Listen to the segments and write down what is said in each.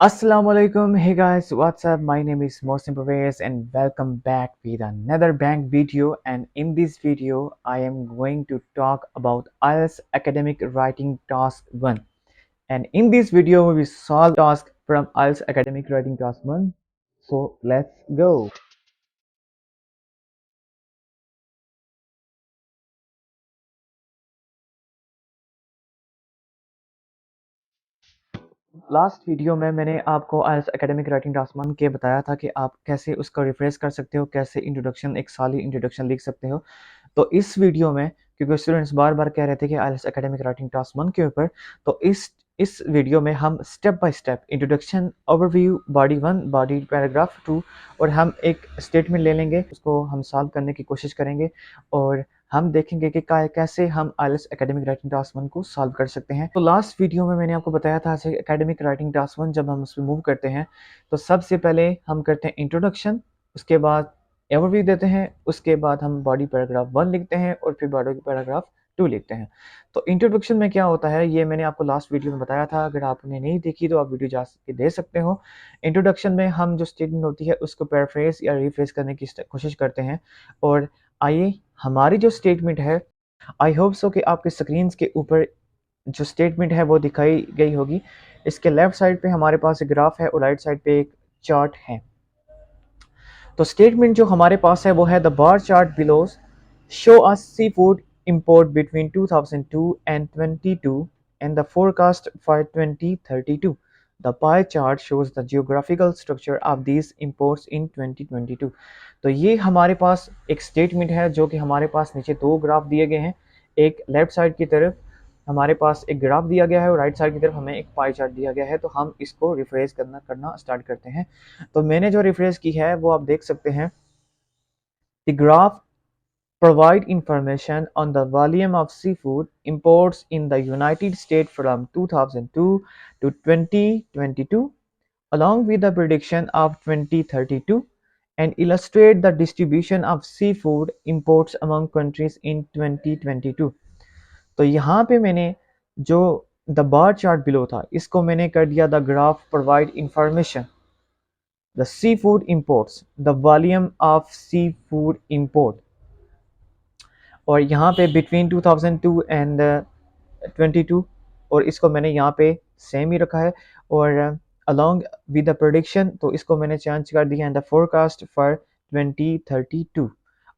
Assalamualaikum. Hey guys, what's up? My name is Mohsin Pervez and welcome back with another bank video. And in this video, I am going to talk about IELTS Academic Writing Task 1. And in this video, we will solve task from IELTS Academic Writing Task 1. So let's go. Last video में मैंने आपको IELTS academic writing task 1 के बताया था कि आप कैसे उसका रिफ्रेश कर सकते हो, कैसे इंट्रोडक्शन एक साली इंट्रोडक्शन लिख सकते हो। तो इस वीडियो में क्योंकि स्टूडेंट्स बार बार कह रहे थे कि आईएलटीएस एकेडमिक राइटिंग टास्क 1 के ऊपर, तो इस वीडियो में हम step by step introduction, overview, body 1, body paragraph 2 और हम एक स्टेटमेंट ले लेंगे, उसको हम सॉल्व करने की कोशिश करेंगे और हम देखेंगे कि कैसे हम आईएलटीएस एकेडमिक राइटिंग टास्क 1 को सॉल्व कर सकते हैं। तो लास्ट वीडियो में मैंने आपको बताया था एकेडमिक राइटिंग टास्क 1 जब हम उसमें मूव करते हैं तो सबसे पहले हम करते हैं इंट्रोडक्शन, उसके बाद ओवरव्यू देते हैं, उसके बाद हम बॉडी पैराग्राफ 1 लिखते हैं और फिर बॉडी पैराग्राफ 2 लिखते हैं। तो इंट्रोडक्शन में क्या होता है ये मैंने आपको लास्ट वीडियो में बताया था, अगर आपने नहीं देखी तो आप वीडियो जा के दे सकते हो। इंट्रोडक्शन में हम जो स्टेटमेंट होती है उसको पैराफ्रेज या रिफ्रेश करने की कोशिश करते हैं। और आइए हमारी जो स्टेटमेंट है, आई होप सो कि आपके स्क्रीन के ऊपर जो स्टेटमेंट है वो दिखाई गई होगी। इसके लेफ्ट साइड पे हमारे पास एक ग्राफ है और राइट साइड पे एक चार्ट है। तो स्टेटमेंट जो हमारे पास है वो है the bar chart below show us seafood import between 2002 and 22 and the forecast for 2032. The pie chart shows the geographical structure of these imports in 2022. तो ये हमारे पास एक स्टेटमेंट है जो कि हमारे पास नीचे दो ग्राफ दिए गए हैं। एक लेफ्ट साइड की तरफ हमारे पास एक ग्राफ दिया गया है और राइट साइड की तरफ हमें एक पाई चार्ट दिया गया है। तो हम इसको रिफ्रेश करना स्टार्ट करते हैं। तो मैंने जो रिफ्रेश की है वो आप देख सकते हैं। The graph provide information on the volume of seafood imports in the United States from 2002 to 2022, along with the prediction of 2032, and illustrate the distribution of seafood imports among countries in 2022. तो यहाँ पे मैंने जो the bar chart below था इसको मैंने कर दिया the graph provide information the seafood imports the volume of seafood import, और यहाँ पे बिटवीन 2002 एंड 22, और इसको मैंने यहाँ पे सेम ही रखा है। और अलॉन्ग विद द प्रोडिक्शन तो इसको मैंने चेंज कर दिया एंड द फोरकास्ट फॉर 2032,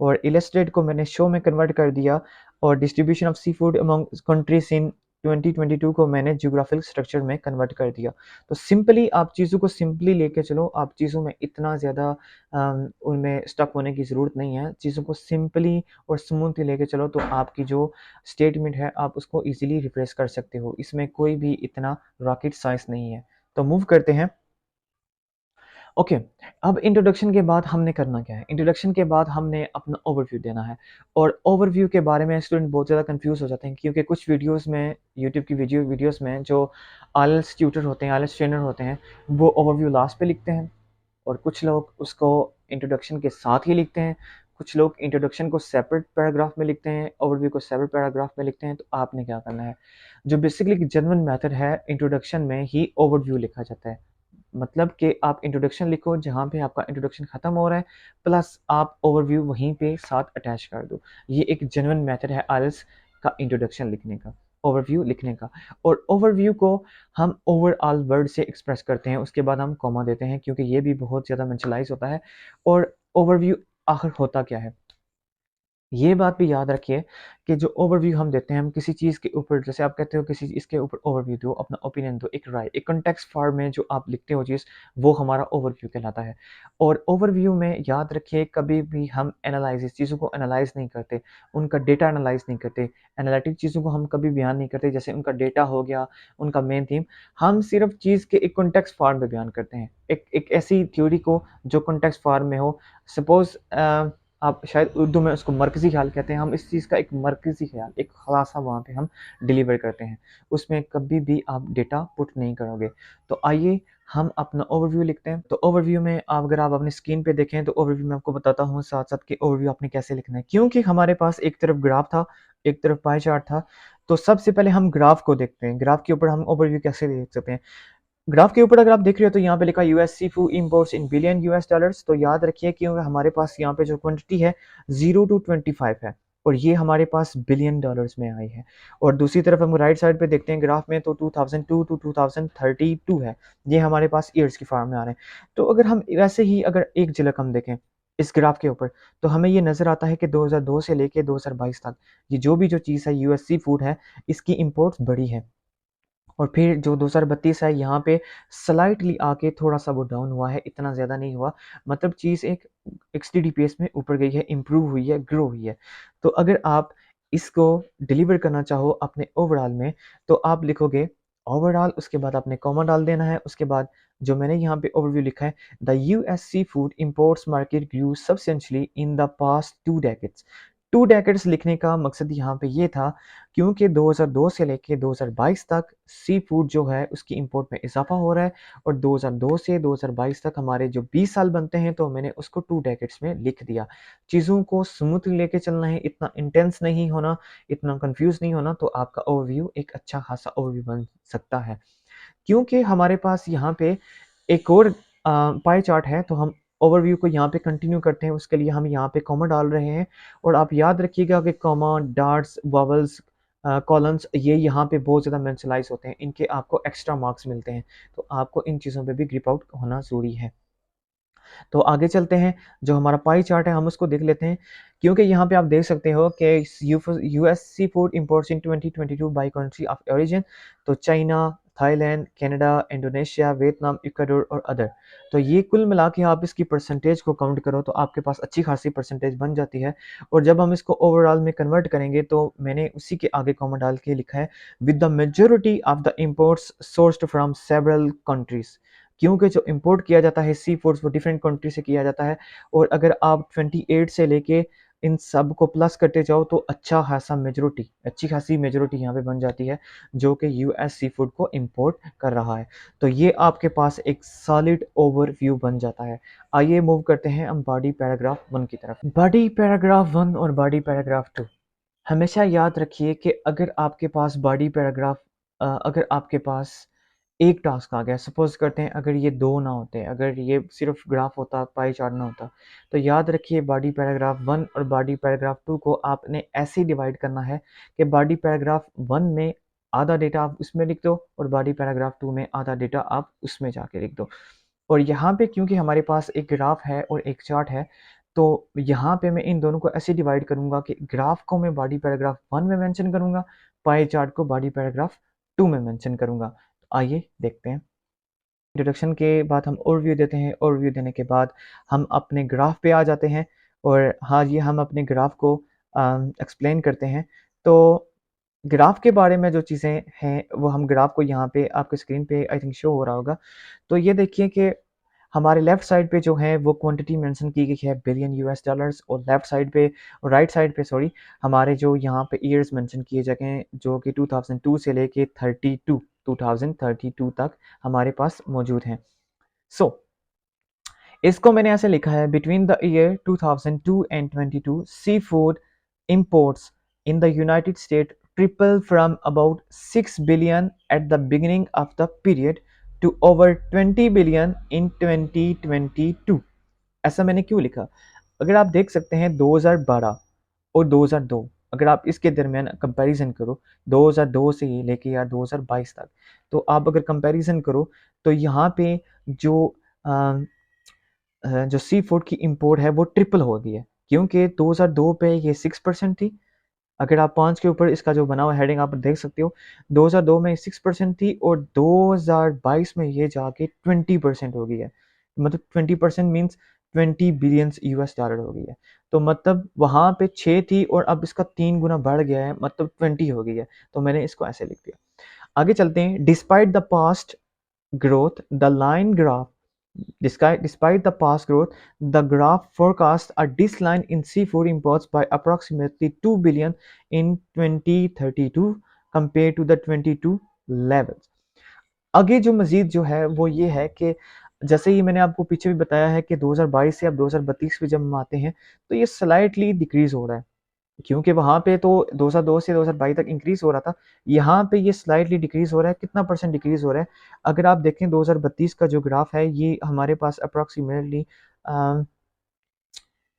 और इलस्ट्रेट को मैंने शो में कन्वर्ट कर दिया और distribution of seafood among countries in 2022 को मैंने जियोग्राफिकल स्ट्रक्चर में कन्वर्ट कर दिया। तो सिंपली आप चीज़ों को सिंपली लेके चलो, आप चीज़ों में इतना ज़्यादा उनमें स्टक होने की ज़रूरत नहीं है। चीज़ों को सिंपली और स्मूथली लेके चलो तो आपकी जो स्टेटमेंट है आप उसको इजीली रिप्लेस कर सकते हो। इसमें कोई भी इतना रॉकेट साइंस नहीं है। तो मूव करते हैं। ओके, अब इंट्रोडक्शन के बाद हमने करना क्या है? इंट्रोडक्शन के बाद हमने अपना ओवरव्यू देना है। और ओवरव्यू के बारे में स्टूडेंट बहुत ज़्यादा कंफ्यूज हो जाते हैं क्योंकि कुछ वीडियोस में, यूट्यूब की वीडियोस में जो आईएलटीएस ट्यूटर होते हैं, आईएलटीएस ट्रेनर होते हैं, वो ओवरव्यू लास्ट पे लिखते हैं और कुछ लोग उसको इंट्रोडक्शन के साथ ही लिखते हैं। कुछ लोग इंट्रोडक्शन को सेपरेट पैराग्राफ में लिखते हैं, ओवरव्यू को सेपरेट पैराग्राफ में लिखते हैं। तो आपने क्या करना है, जो बेसिकली जेन्युइन मेथड है, इंट्रोडक्शन में ही ओवरव्यू लिखा जाता है। मतलब कि आप इंट्रोडक्शन लिखो जहाँ पे आपका इंट्रोडक्शन ख़त्म हो रहा है, प्लस आप ओवरव्यू वहीं पे साथ अटैच कर दो। ये एक जेन्युइन मेथड है आईएलटीएस का इंट्रोडक्शन लिखने का, ओवरव्यू लिखने का। और ओवरव्यू को हम ओवरऑल वर्ड से एक्सप्रेस करते हैं, उसके बाद हम कॉमा देते हैं क्योंकि ये भी बहुत ज़्यादा मेंशलाइज होता है। और ओवरव्यू आखिर होता क्या है, ये बात भी याद रखिए कि जो ओवरव्यू हम देते हैं, हम किसी चीज़ के ऊपर, जैसे आप कहते हो किसी चीज़ के ऊपर ओवरव्यू दो, अपना ओपिनियन दो, एक राय, एक कॉन्टेक्स्ट फॉर्म में जो आप लिखते हो चीज़, वो हमारा ओवरव्यू कहलाता है। और ओवरव्यू में याद रखिए कभी भी हम एनालाइज़ चीज़ों को एनालाइज़ नहीं करते, उनका डेटा एनालाइज़ नहीं करते। एनालिटिक चीज़ों को हम कभी बयान नहीं करते, जैसे उनका डेटा हो गया, उनका मेन थीम। हम सिर्फ चीज़ के एक कॉन्टेक्स्ट फॉर्म में बयान करते हैं, एक ऐसी थ्योरी को जो कॉन्टेक्स्ट फॉर्म में हो। सपोज़ आप शायद उर्दू में उसको मरकज़ी ख़्याल कहते हैं, हम इस चीज़ का एक मरकज़ी ख़्याल, एक ख़ुलासा वहाँ पे हम डिलीवर करते हैं। उसमें कभी भी आप डेटा पुट नहीं करोगे। तो आइए हम अपना ओवरव्यू लिखते हैं। तो ओवरव्यू में अगर आप अपनी स्क्रीन पे देखें तो ओवरव्यू में आपको बताता हूँ साथ-साथ कि ओवरव्यू आपने कैसे लिखना है। क्योंकि हमारे पास एक तरफ ग्राफ था, एक तरफ पाई चार्ट था, तो सबसे पहले हम ग्राफ को देखते हैं। ग्राफ के ऊपर हम ओवरव्यू कैसे लिख सकते हैं। ग्राफ के ऊपर अगर आप देख रहे हो तो यहाँ पे लिखा US seafood imports in billion US dollars. तो याद रखिए कि हमारे पास यहाँ पे जो क्वांटिटी है 0 to 25 है, और ये हमारे पास बिलियन डॉलर्स में आई है। और दूसरी तरफ हम राइट साइड पे देखते हैं ग्राफ में, तो 2002 to 2032 है, ये हमारे पास ईयर्स की फॉर्म में आ रहे हैं। तो अगर हम वैसे ही अगर एक झलक हम देखें इस ग्राफ के ऊपर, तो हमें ये नज़र आता है कि 2002 से लेके 2022 तक ये जो भी जो चीज़ है यूएस सी फूड है, इसकी इम्पोर्ट्स बढ़ी है। और फिर जो 2032 है यहाँ पे स्लाइटली आके थोड़ा सा वो डाउन हुआ है, इतना ज़्यादा नहीं हुआ। मतलब चीज़ एक एक्सटीडीपीएस में ऊपर गई है, इम्प्रूव हुई है, ग्रो हुई है। तो अगर आप इसको डिलीवर करना चाहो अपने ओवरऑल में, तो आप लिखोगे ओवरऑल, उसके बाद आपने कॉमा डाल देना है। उसके बाद जो मैंने यहाँ पे ओवरव्यू लिखा है, the US seafood imports market grew substantially in the past 2 decades. 2 decades लिखने का मकसद यहाँ पे ये था क्योंकि 2002 से लेके 2022 तक सी फूड जो है उसकी इंपोर्ट में इजाफा हो रहा है, और 2002 से 2022 तक हमारे जो 20 साल बनते हैं, तो मैंने उसको 2 डेकेड्स में लिख दिया। चीज़ों को स्मूथली लेके चलना है, इतना इंटेंस नहीं होना, इतना कंफ्यूज नहीं होना, तो आपका ओवरव्यू एक अच्छा खासा ओवरव्यू बन सकता है। क्योंकि हमारे पास यहाँ पे एक और पाई चार्ट है, तो हम ओवरव्यू को यहाँ पे कंटिन्यू करते हैं। उसके लिए हम यहाँ पे कॉमा डाल रहे हैं, और आप याद रखिएगा कि कॉमा, डॉट्स, वॉवल्स, कॉलम्स, ये यहाँ पे बहुत ज़्यादा मेंशनलाइज होते हैं, इनके आपको एक्स्ट्रा मार्क्स मिलते हैं। तो आपको इन चीज़ों पे भी ग्रिप आउट होना ज़रूरी है। तो आगे चलते हैं, जो हमारा पाई चार्ट है हम उसको देख लेते हैं। क्योंकि यहाँ पे आप देख सकते हो कि US seafood imports in 2022 by country of origin, तो China, Thailand, Canada, Indonesia, Vietnam, Ecuador और अदर। तो ये कुल मिला के आप इसकी परसेंटेज को काउंट करो तो आपके पास अच्छी खासी परसेंटेज बन जाती है। और जब हम इसको ओवरऑल में कन्वर्ट करेंगे, तो मैंने उसी के आगे कॉमा डाल के लिखा है with the majority of the imports sourced from several countries. क्योंकि जो इंपोर्ट किया जाता है सी फूड्स वो डिफरेंट कंट्री से किया जाता है, और अगर आप 28 से लेके इन सब को प्लस करते जाओ, तो अच्छी खासी मेजोरिटी यहाँ पे बन जाती है, जो कि यूएस सी फूड को इंपोर्ट कर रहा है। तो ये आपके पास एक सॉलिड ओवरव्यू बन जाता है। आइए मूव करते हैं हम बॉडी पैराग्राफ 1 की तरफ। बॉडी पैराग्राफ 1 और बॉडी पैराग्राफ 2, हमेशा याद रखिए कि अगर आपके पास बॉडी पैराग्राफ अगर आपके पास एक टास्क आ गया, सपोज करते हैं अगर ये दो ना होते, अगर ये सिर्फ ग्राफ होता, पाई चार्ट ना होता, तो याद रखिए बॉडी पैराग्राफ 1 और बॉडी पैराग्राफ 2 को आपने ऐसे डिवाइड करना है कि बॉडी पैराग्राफ 1 में आधा डेटा आप उसमें लिख दो, और बॉडी पैराग्राफ 2 में आधा डेटा आप उसमें जाके लिख दो। और यहाँ पे क्योंकि हमारे पास एक ग्राफ है और एक चार्ट है, तो यहाँ पे मैं इन दोनों को ऐसे डिवाइड करूँगा कि ग्राफ को मैं बॉडी पैराग्राफ 1 में मेंशन करूँगा, पाई चार्ट को बॉडी पैराग्राफ 2 में मेंशन करूँगा। तो आइए देखते हैं। इंट्रोडक्शन के बाद हम ओवरव्यू देते हैं, ओवरव्यू देने के बाद हम अपने ग्राफ पे आ जाते हैं, और हाँ, ये हम अपने ग्राफ को एक्सप्लेन करते हैं। तो ग्राफ के बारे में जो चीज़ें हैं, वो हम ग्राफ को यहाँ पे आपके स्क्रीन पे आई थिंक शो हो रहा होगा। तो ये देखिए कि हमारे लेफ्ट साइड पे जो है वो क्वांटिटी मेंशन की गई है बिलियन यूएस डॉलर्स, और लेफ्ट साइड पे, राइट साइड पे सॉरी, हमारे जो यहाँ पे ईयर्स मेंशन किए गए हैं, जो कि 2002 से लेके 2032 तक हमारे पास मौजूद हैं। सो इसको मैंने ऐसे लिखा है, between the year 2002 and 22 seafood imports in the United States tripled from about 6 billion at the beginning of the period to over 20 billion in 2022। ऐसा मैंने क्यों लिखा? अगर आप देख सकते हैं 2012 और 2002, अगर आप इसके दरमियान कंपैरिजन करो 2002 से लेके यार 2022 तक, तो आप अगर कंपैरिजन करो, तो यहाँ पे जो जो सी फूड की इंपोर्ट है वो ट्रिपल हो गई है। क्योंकि 2002 पे ये 6% थी, अगर आप 5 के ऊपर इसका जो बना हुआ हेडिंग आप देख सकते हो, 2002 में 6% थी, और 2022 में ये जाके 20% हो गई है। मतलब 20% मीन्स 20 बिलियन यूएस डॉलर हो गई है। तो मतलब वहाँ पे 6 थी और अब इसका 3 गुना बढ़ गया है, मतलब 20 हो गई है। तो मैंने इसको ऐसे लिख दिया। आगे चलते हैं। Despite the past growth, the line graph, despite the past growth, the graph forecasts a decline in seafood imports by approximately 2 billion in 2032 compared to the 22 levels। आगे जो मजीद जो है वो ये है कि जैसे ही मैंने आपको पीछे भी बताया है कि 2022 से अब 2032 पे जब हम आते हैं, तो ये स्लाइटली डिक्रीज हो रहा है। क्योंकि वहाँ पे तो 2002 से 2022 तक इंक्रीज़ हो रहा था, यहाँ पे ये स्लाइटली डिक्रीज़ हो रहा है, कितना परसेंट डिक्रीज़ हो रहा है? अगर आप देखें 2032 का जो ग्राफ है, ये हमारे पास अप्रॉक्सिमेटली अ,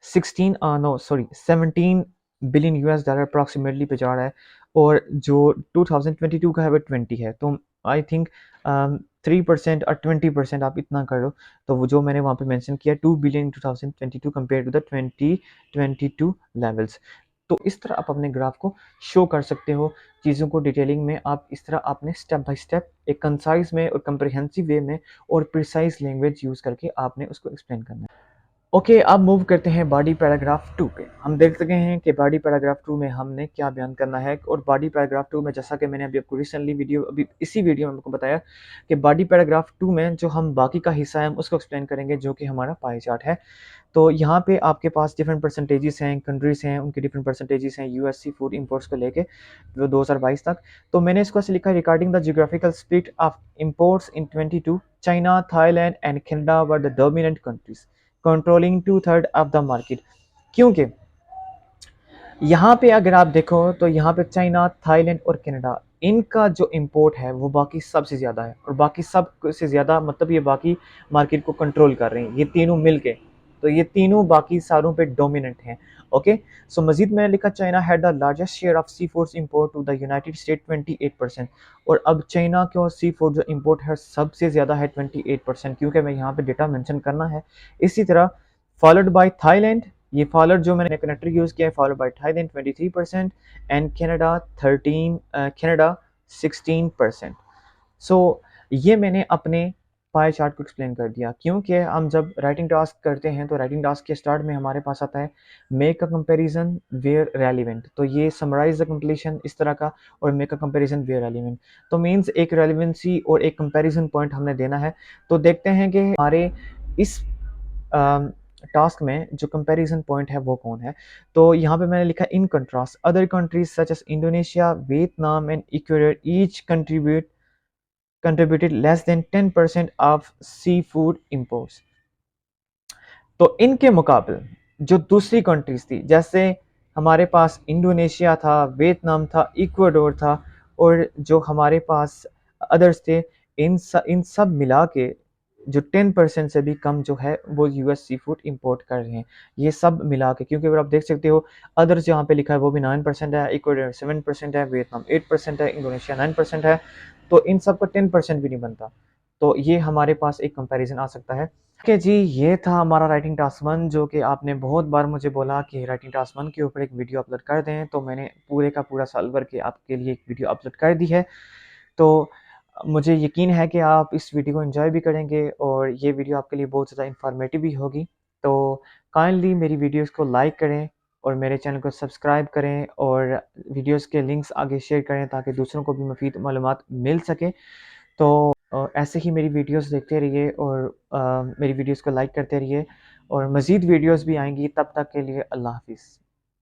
17 बिलियन यूएस डॉलर अप्रॉक्सिमेटली पे जा रहा है, और जो 2022 का है वो 20 है। तो आई थिंक 3% और 20% आप इतना कर लो, तो वो जो मैंने वहाँ पे मेंशन किया 2 billion in 2022 compare to the 2022 levels. तो इस तरह आप अपने ग्राफ को शो कर सकते हो, चीज़ों को डिटेलिंग में आप इस तरह आपने स्टेप बाय स्टेप एक कंसाइज़ में और कम्प्रिहेंसिव वे में और प्रिसाइज़ लैंग्वेज यूज़ करके आपने उसको एक्सप्लेन करना है। ओके, अब मूव करते हैं बॉडी पैराग्राफ 2 पे। हम देख सके हैं कि बॉडी पैराग्राफ 2 में हमने क्या बयान करना है, और बॉडी पैराग्राफ 2 में जैसा कि मैंने अभी आपको रिसेंटली अभी इसी वीडियो में आपको बताया कि बॉडी पैराग्राफ 2 में जो हम बाकी का हिस्सा है हम उसको एक्सप्लेन करेंगे, जो कि हमारा पाई चार्ट है। तो यहाँ पे आपके पास डिफरेंट परसेंटेजेस हैं, कंट्रीज़ हैं, उनके डिफरेंट परसेंटेजेस हैं यूएससी फूड इंपोर्ट्स को लेके वो 2022 तक। तो मैंने इसको ऐसे लिखा है, regarding the geographical split of imports in 22, China, Thailand and Canada were the dominant countries controlling 2/3 of the market. क्योंकि यहाँ पे अगर आप देखो तो यहाँ पे चाइना, थाईलैंड और कनाडा, इनका जो इंपोर्ट है वो बाकी सबसे ज़्यादा है, और बाकी सब से ज़्यादा मतलब ये बाकी मार्केट को कंट्रोल कर रहे हैं ये तीनों मिलके। तो ये तीनों बाकी सारों पे डोमिनेंट हैं। ओके, सो मजीद मैंने लिखा, China had the largest share of seafoods import to the United State 28%। और अब चाइना का सी फूड जो इम्पोर्ट है सबसे ज़्यादा है 28%, क्योंकि मैं यहाँ पे डेटा मेंशन करना है। इसी तरह फॉलोड बाय थाईलैंड, ये फॉलोड जो मैंने कनेक्टर यूज़ किया है, followed by Thailand 23% and Canada 16%। सो ये मैंने अपने पाई चार्ट को एक्सप्लेन कर दिया, क्योंकि हम जब राइटिंग टास्क करते हैं तो राइटिंग टास्क के स्टार्ट में हमारे पास आता है make a comparison where relevant. तो ये समराइज द कंप्लीशन इस तरह का, और make a comparison where relevant, तो मींस एक रेलिवेंसी और एक कंपैरिजन पॉइंट हमने देना है। तो देखते हैं कि हमारे इस टास्क में जो कंपैरिजन पॉइंट है वो कौन है। तो यहाँ पे मैंने लिखा, in contrast other countries such as Indonesia, Vietnam and Ecuador each contributed less than 10% of seafood imports। तो इनके मुकाबले जो दूसरी कंट्रीज थी, जैसे हमारे पास इंडोनेशिया था, वियतनाम था, इक्वाडोर था, और जो हमारे पास अदर्स थे, इन सब मिला के जो 10% से भी कम जो है वो यूएस सी फूड इम्पोर्ट कर रहे हैं, ये सब मिला के। क्योंकि अगर आप देख सकते हो अदर्स जहाँ पे लिखा है वो भी 9% है, इक्वाडोर 7% है, वियतनाम 8% है, इंडोनेशिया 9% है, तो इन सब का 10% भी नहीं बनता। तो ये हमारे पास एक कंपैरिजन आ सकता है। ओके जी, ये था हमारा राइटिंग टास्क 1, जो कि आपने बहुत बार मुझे बोला कि राइटिंग टास्क 1 के ऊपर एक वीडियो अपलोड कर दें, तो मैंने पूरे का पूरा साल भर के आपके लिए एक वीडियो अपलोड कर दी है। तो मुझे यकीन है कि आप इस वीडियो को एंजॉय भी करेंगे, और ये वीडियो आपके लिए बहुत ज़्यादा इंफॉर्मेटिव भी होगी। तो काइंडली मेरी वीडियोस को लाइक करें और मेरे चैनल को सब्सक्राइब करें, और वीडियोस के लिंक्स आगे शेयर करें ताकि दूसरों को भी मुफीद मालूमात मिल सके। तो ऐसे ही मेरी वीडियोस देखते रहिए, और मेरी वीडियोस को लाइक करते रहिए, और मज़ीद वीडियोस भी आएंगी। तब तक के लिए अल्लाह हाफिज़।